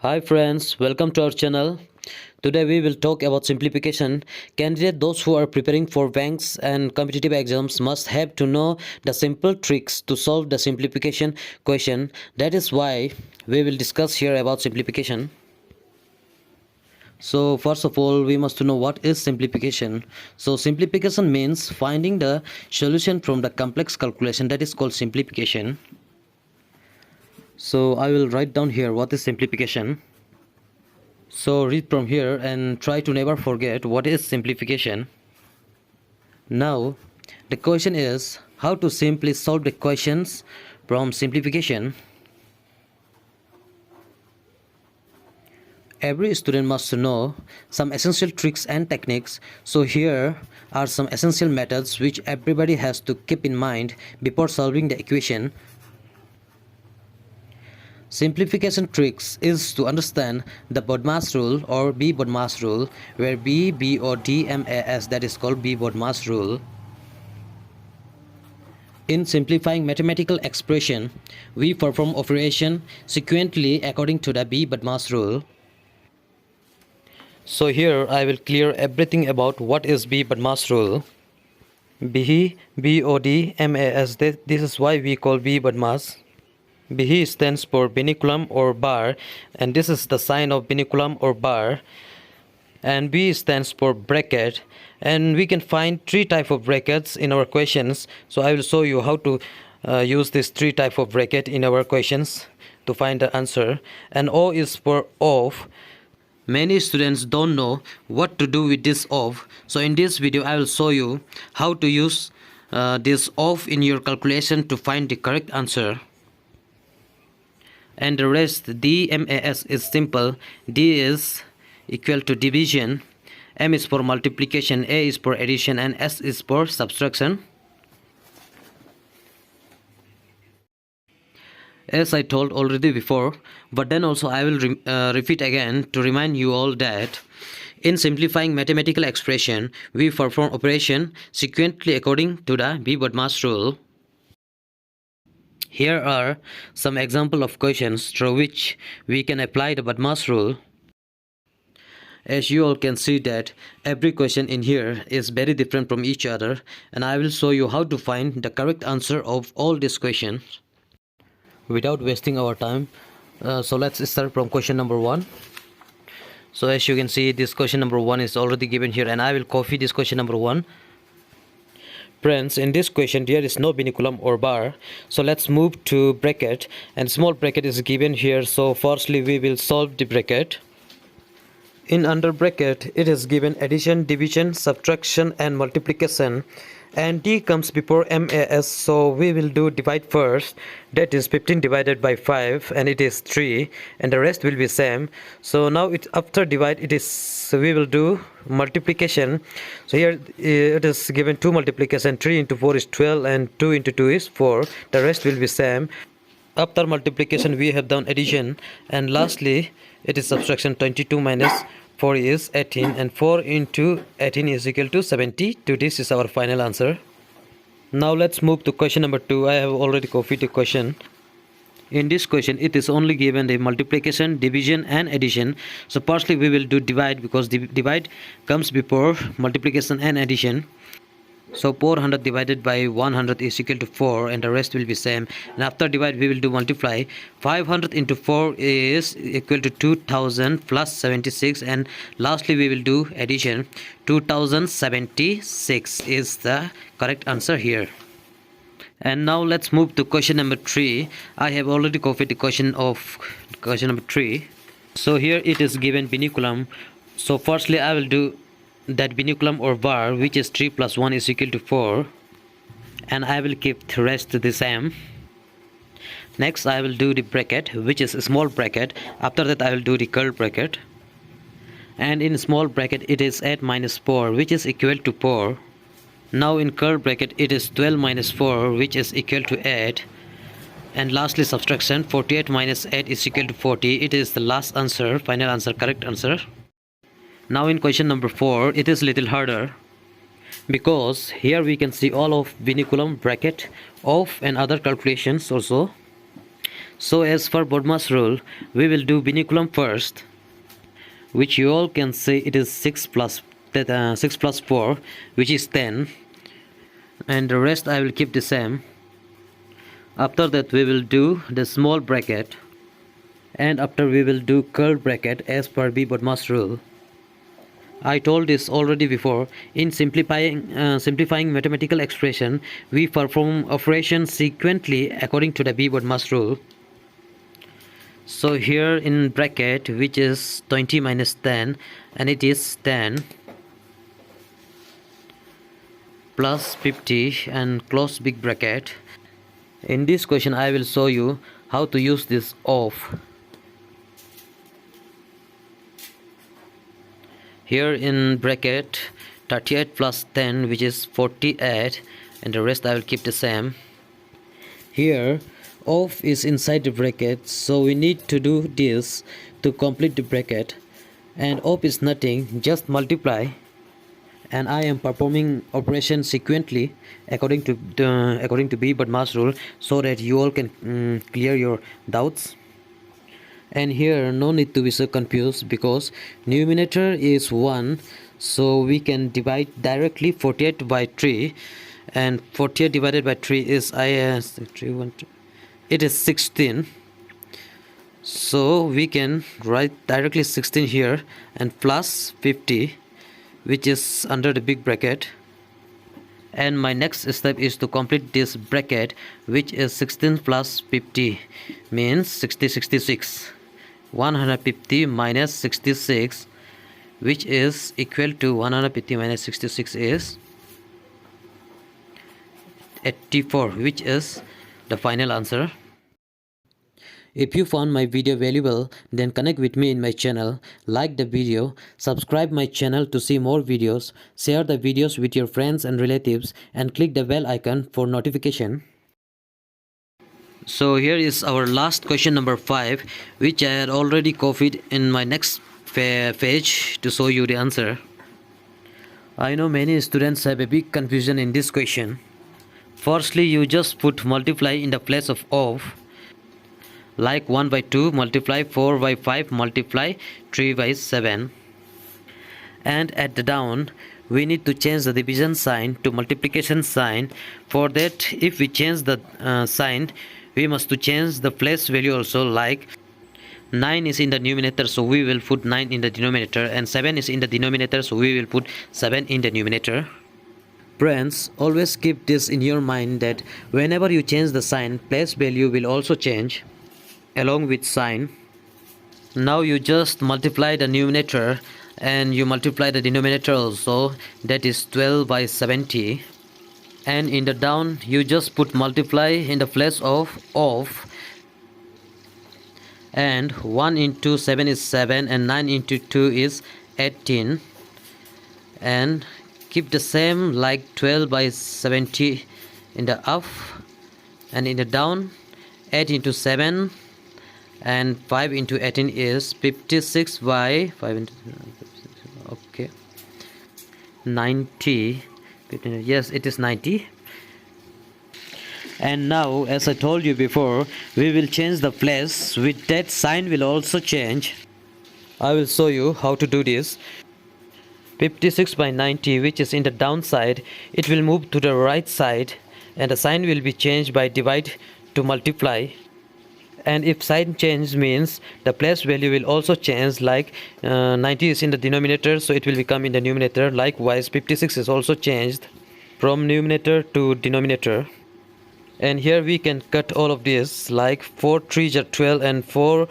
Hi friends, welcome to our channel. Today we will talk about simplification. Candidates, those who are preparing for banks and competitive exams must have to know the simple tricks to solve the simplification question. That is why we will discuss here about simplification. So first of all, we must know what is simplification. So simplification means finding the solution from the complex calculation, that is called simplification. So I will write down here what is simplification. So read from here and try to never forget what is simplification. Now the question is how to simply solve the questions from simplification. Every student must know some essential tricks and techniques. So here are some essential methods which everybody has to keep in mind before solving the equation. Simplification tricks is to understand the Bodmas rule or V Bodmas rule, where B, BODMAS, that is called V Bodmas rule. In simplifying mathematical expression, we perform operation sequentially according to the V Bodmas rule. So here I will clear everything about what is V Bodmas rule. B, BODMAS, this is why we call V Bodmas. B stands for biniculum or bar, and this is the sign of biniculum or bar. And B stands for bracket, and we can find three types of brackets in our questions. So I will show you how to use this three type of bracket in our questions to find the answer. And O is for off. Many students don't know what to do with this off. So in this video I will show you how to use this off in your calculation to find the correct answer. And the rest, DMAS, is simple. D is equal to division, M is for multiplication, A is for addition, and S is for subtraction. As I told already before, but then also I will repeat again to remind you all that in simplifying mathematical expression, we perform operation sequentially according to the V Bodmas rule. Here are some examples of questions through which we can apply the Bodmas rule. As you all can see that every question in here is very different from each other, and I will show you how to find the correct answer of all these questions without wasting our time. So let's start from question number 1. So as you can see, this question number 1 is already given here, and I will copy this question number 1. Friends, in this question there is no biniculum or bar, so let's move to bracket, and small bracket is given here. So firstly we will solve the bracket. In under bracket it is given addition, division, subtraction and multiplication, and D comes before MAS, so we will do divide first. That is 15 divided by 5, and it is 3, and the rest will be same. So now it after divide it is, so we will do multiplication. So here it is given 2 multiplication, 3 into 4 is 12 and 2 into 2 is 4. The rest will be same. After multiplication we have done addition, and lastly it is subtraction. 22 minus 4 is 18, and 4 into 18 is equal to 72. This is our final answer. Now let's move to question number 2. I have already copied the question. In this question it is only given the multiplication, division and addition. So firstly we will do divide, because divide comes before multiplication and addition. So 400 divided by 100 is equal to 4, and the rest will be same. And after divide we will do multiply. 500 into 4 is equal to 2000 plus 76, and lastly we will do addition. 2076 is the correct answer here. And now let's move to question number 3. I have already copied the question of question number 3. So here it is given biniculum. So firstly I will do that biniculum or bar, which is 3 plus 1 is equal to 4, and I will keep the rest the same. Next I will do the bracket, which is a small bracket. After that I will do the curly bracket, and in small bracket it is 8 minus 4, which is equal to 4. Now in curly bracket it is 12 minus 4, which is equal to 8, and lastly subtraction. 48 minus 8 is equal to 40. It is the last answer, final answer, correct answer. Now in question number 4 it is little harder, because here we can see all of biniculum, bracket, off and other calculations also. So as for Bodmas rule, we will do binoculum first, which you all can see it is 6 plus 4, which is 10, and the rest I will keep the same. After that we will do the small bracket, and after we will do curved bracket as per V Bodmas rule. I told this already before. In simplifying mathematical expression, we perform operations sequentially according to the V Bodmas rule. So here in bracket, which is 20 minus 10, and it is 10 plus 50 and close big bracket. In this question I will show you how to use this off. Here in bracket 38 plus 10, which is 48, and the rest I will keep the same. Here off is inside the bracket, so we need to do this to complete the bracket, and off is nothing, just multiply, and I am performing operation sequentially according to V Bodmas rule, so that you all can clear your doubts. And here no need to be so confused, because numerator is 1, so we can divide directly 48 by 3, and 48 divided by 3 is it is 16, so we can write directly 16 here, and plus 50, which is under the big bracket. And my next step is to complete this bracket, which is 16 plus 50 means 66. 150 minus 66, which is equal to 150 minus 66 is 84, which is the final answer. If you found my video valuable, then connect with me in my channel, like the video, subscribe my channel to see more videos, share the videos with your friends and relatives, and click the bell icon for notification. So here is our last question, number 5, which I had already copied in my next page to show you the answer. I know many students have a big confusion in this question. Firstly, you just put multiply in the place of like 1 by 2 multiply 4 by 5 multiply 3 by 7. And at the down, we need to change the division sign to multiplication sign. For that, if we change the sign, we must to change the place value also. Like 9 is in the numerator, so we will put 9 in the denominator, and 7 is in the denominator, so we will put 7 in the numerator. Friends, always keep this in your mind that whenever you change the sign, place value will also change along with sign. Now you just multiply the numerator and you multiply the denominator also, that is 12 by 70. And in the down, you just put multiply in the place of, and 1 into 7 is 7, and 9 into 2 is 18, and keep the same like 12 by 70 in the up, and in the down 8 into 7 and 5 into 18 is 56 by 5 into, okay, 90. Yes, it is 90. And now, as I told you before, we will change the place. With that, sign will also change. I will show you how to do this. 56 by 90, which is in the downside, it will move to the right side, and the sign will be changed by divide to multiply. And if sign change means the place value will also change, like 90 is in the denominator, so it will become in the numerator. Likewise, 56 is also changed from numerator to denominator. And here we can cut all of this, like 4 3s are 12, and 4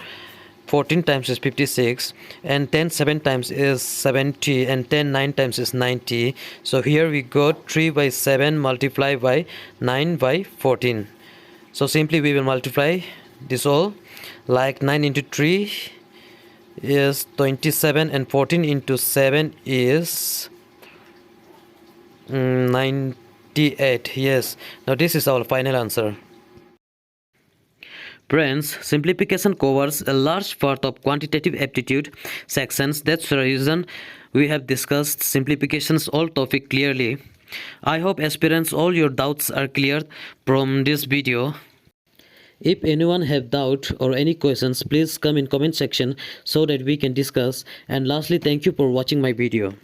14 times is 56, and 10 7 times is 70, and 10 9 times is 90. So here we got 3 by 7 multiplied by 9 by 14. So simply we will multiply this all, like 9 into 3 is 27, and 14 into 7 is 98. Yes, now this is our final answer. Friends, simplification covers a large part of quantitative aptitude sections. That's the reason we have discussed simplifications all topic clearly. I hope aspirants all your doubts are cleared from this video. If anyone have doubt or any questions, please come in comment section so that we can discuss. And lastly, thank you for watching my video.